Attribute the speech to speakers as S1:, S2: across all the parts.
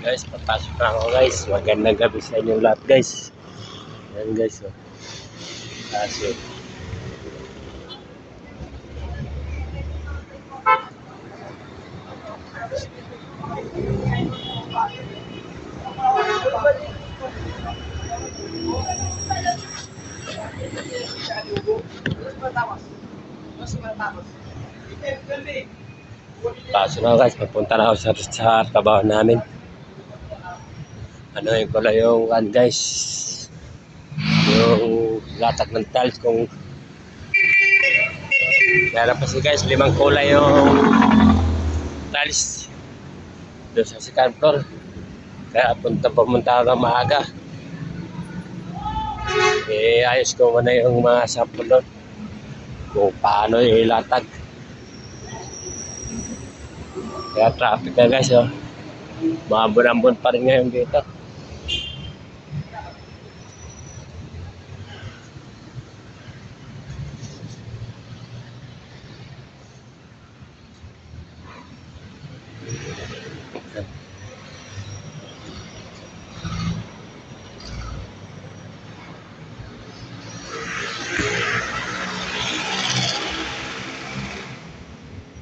S1: Guys, papasok na ako guys. Magandang gabi sa inyong lahat guys. Ayan guys. Oh. Pasok. Pasok na ako guys. Papunta na ako sa trabaho namin. Ano yung pala yung guys. Yung latag ng tiles kung meron pa guys 5 kulay yung tiles doon sa second floor, kaya pumunta ka maaga ayos ko muna yung mga sample doon kung paano ilatag, kaya traffic na guys. Oh. Maambon-ambon pa rin ngayon dito.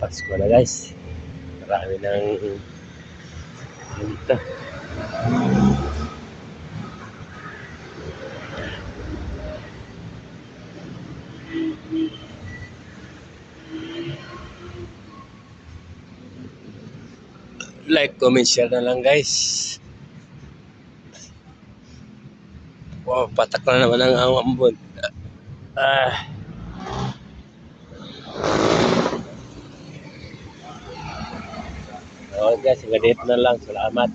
S1: Pasko na guys. Marami ng dito. Like, comment, share na lang guys. Wow, patak na naman ang ambon. Okay guys, hanggang dito na lang. Salamat.